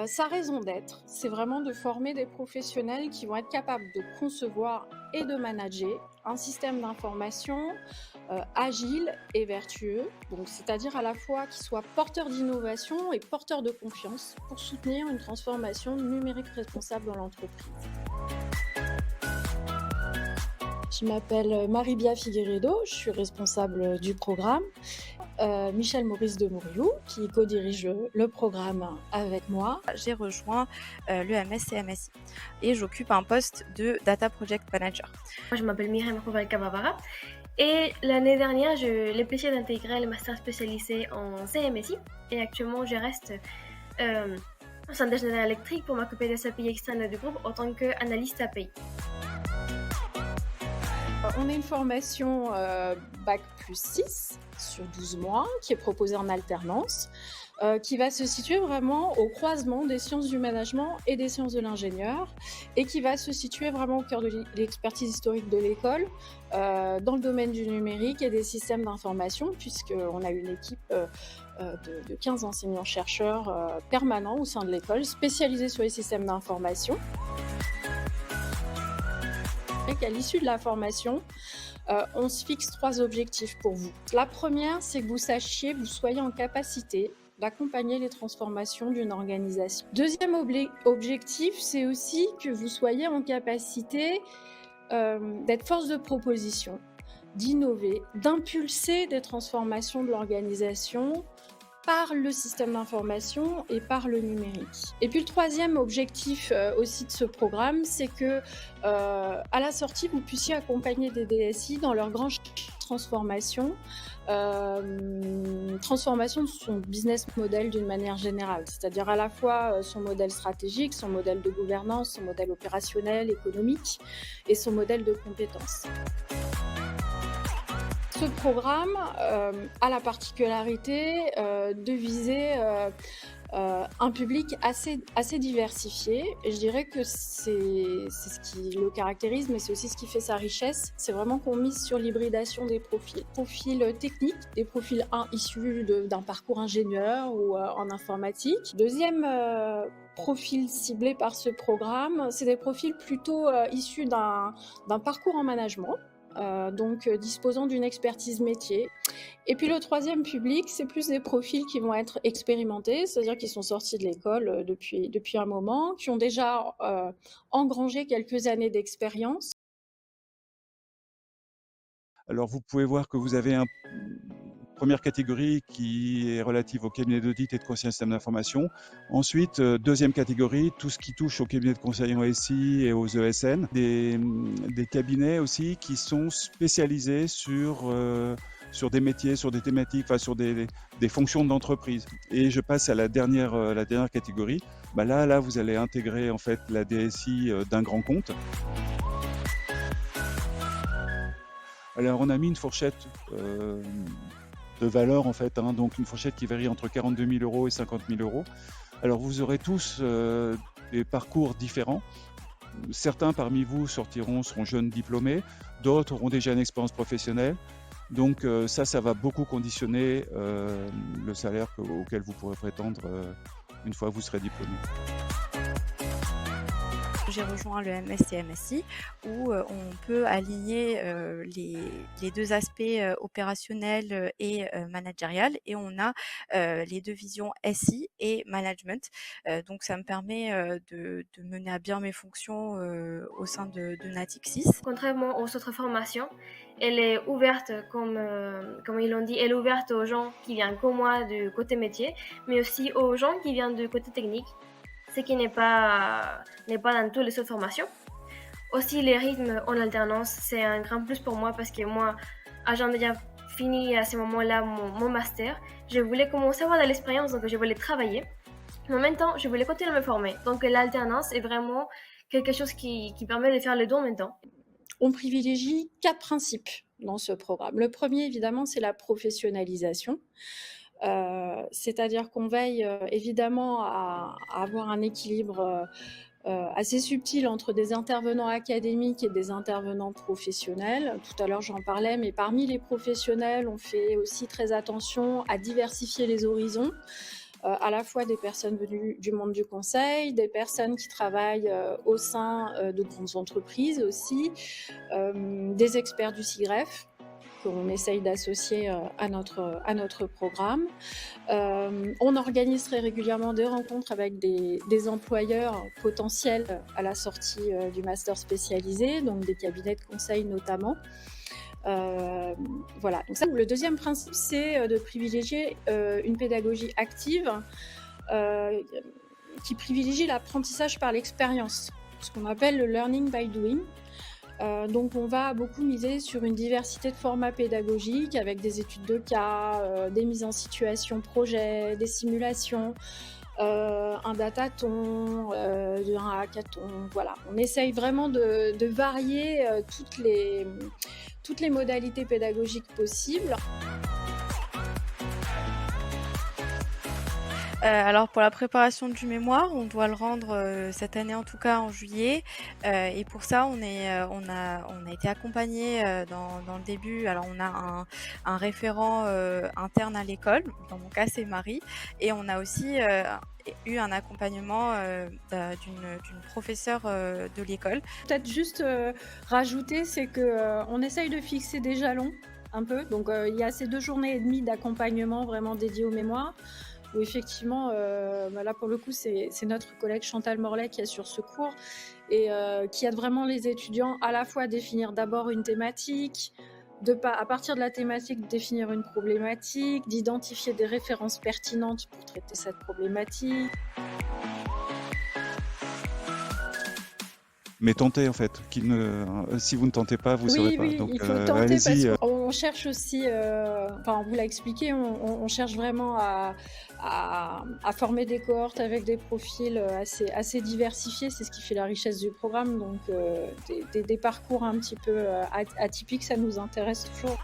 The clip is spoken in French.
Sa raison d'être, c'est vraiment de former des professionnels qui vont être capables de concevoir et de manager un système d'information agile et vertueux, donc c'est-à-dire à la fois qui soit porteur d'innovation et porteur de confiance pour soutenir une transformation numérique responsable dans l'entreprise. Je m'appelle Marie-Bia Figueiredo, je suis responsable du programme. Michel Maurice de Mouriou, qui co-dirige le programme avec moi. J'ai rejoint l'EMS-CMSI et j'occupe un poste de Data Project Manager. Moi, je m'appelle Myriam Rouvel-Kabavara et l'année dernière, j'ai le plaisir d'intégrer le master spécialisé en CMSI et actuellement, je reste au sein de General Electric pour m'occuper des API externes du groupe en tant qu'analyste API. On a une formation Bac plus 6 sur 12 mois qui est proposée en alternance, qui va se situer vraiment au croisement des sciences du management et des sciences de l'ingénieur et qui va se situer vraiment au cœur de l'expertise historique de l'école dans le domaine du numérique et des systèmes d'information, puisqu'on a une équipe de 15 enseignants-chercheurs permanents au sein de l'école spécialisés sur les systèmes d'information. À l'issue de la formation, on se fixe 3 objectifs pour vous. La première, c'est que vous soyez en capacité d'accompagner les transformations d'une organisation. Deuxième objectif, c'est aussi que vous soyez en capacité d'être force de proposition, d'innover, d'impulser des transformations de l'organisation par le système d'information et par le numérique. Et puis le troisième objectif aussi de ce programme, c'est que à la sortie, vous puissiez accompagner des DSI dans leur grande transformation, transformation de son business model d'une manière générale, c'est-à-dire à la fois son modèle stratégique, son modèle de gouvernance, son modèle opérationnel, économique et son modèle de compétences. Ce programme a la particularité de viser un public assez diversifié. Et je dirais que c'est ce qui le caractérise, mais c'est aussi ce qui fait sa richesse. C'est vraiment qu'on mise sur l'hybridation des profils. Profils techniques, des profils issus d'un parcours ingénieur ou en informatique. Deuxième profil ciblé par ce programme, c'est des profils plutôt issus d'un parcours en management. Donc disposant d'une expertise métier. Et puis le troisième public, c'est plus des profils qui vont être expérimentés, c'est-à-dire qui sont sortis de l'école depuis un moment, qui ont déjà engrangé quelques années d'expérience. Alors vous pouvez voir que vous avez une première catégorie qui est relative au cabinet d'audit et de conseil en système d'information. Ensuite, deuxième catégorie, tout ce qui touche au cabinet de conseil en SI et aux ESN. Des cabinets aussi qui sont spécialisés sur des métiers, sur des thématiques, enfin sur des fonctions d'entreprise. Et je passe à la dernière catégorie. Là, vous allez intégrer en fait la DSI d'un grand compte. Alors, on a mis une fourchette de valeur, en fait, donc une fourchette qui varie entre 42 000 € et 50 000 €. Alors, vous aurez tous des parcours différents. Certains parmi vous seront jeunes diplômés, d'autres auront déjà une expérience professionnelle. Donc, ça va beaucoup conditionner le salaire auquel vous pourrez prétendre une fois que vous serez diplômé. J'ai rejoint le MS-CMSI où on peut aligner les deux aspects opérationnels et managérial, et on a les deux visions SI et management. Donc ça me permet de mener à bien mes fonctions au sein de Natixis. Contrairement aux autres formations, elle est ouverte, comme ils l'ont dit, elle est ouverte aux gens qui viennent comme moi du côté métier, mais aussi aux gens qui viennent du côté technique, ce qui n'est pas dans toutes les autres formations. Aussi, les rythmes en alternance, c'est un grand plus pour moi parce que moi, ayant déjà fini à ce moment-là mon master, je voulais commencer à avoir de l'expérience, donc je voulais travailler. Mais en même temps, je voulais continuer à me former. Donc l'alternance est vraiment quelque chose qui permet de faire les deux en même temps. On privilégie 4 principes dans ce programme. Le premier, évidemment, c'est la professionnalisation. C'est-à-dire qu'on veille évidemment à avoir un équilibre assez subtil entre des intervenants académiques et des intervenants professionnels. Tout à l'heure, j'en parlais, mais parmi les professionnels, on fait aussi très attention à diversifier les horizons. à la fois des personnes venues du monde du conseil, des personnes qui travaillent au sein de grandes entreprises aussi, des experts du CIGREF qu'on essaye d'associer à notre programme. On organise très régulièrement des rencontres avec des employeurs potentiels à la sortie du master spécialisé, donc des cabinets de conseil notamment. Voilà. Donc ça, le deuxième principe, c'est de privilégier une pédagogie active qui privilégie l'apprentissage par l'expérience, ce qu'on appelle le learning by doing. Donc on va beaucoup miser sur une diversité de formats pédagogiques avec des études de cas, des mises en situation projet, des simulations, un datathon, un hackathon. Voilà, on essaye vraiment de varier toutes les modalités pédagogiques possibles. Alors pour la préparation du mémoire, on doit le rendre cette année en tout cas en juillet, et pour ça on a été accompagné dans le début. Alors on a un référent interne à l'école, dans mon cas c'est Marie, et on a aussi eu un accompagnement d'une professeure de l'école. Peut-être juste rajouter, c'est que on essaye de fixer des jalons un peu. Donc il y a ces 2 journées et demie d'accompagnement vraiment dédiées aux mémoires, où effectivement, là pour le coup, c'est notre collègue Chantal Morlet qui assure ce cours et qui aide vraiment les étudiants à la fois à définir d'abord une thématique, à partir de la thématique, définir une problématique, d'identifier des références pertinentes pour traiter cette problématique. Mais tentez en fait. Si vous ne tentez pas, vous ne saurez pas. Oui, Donc il faut tenter parce allez-y. qu'on cherche aussi, on vous l'a expliqué, on cherche vraiment à former des cohortes avec des profils assez diversifiés. C'est ce qui fait la richesse du programme. Donc des parcours un petit peu atypiques, ça nous intéresse toujours.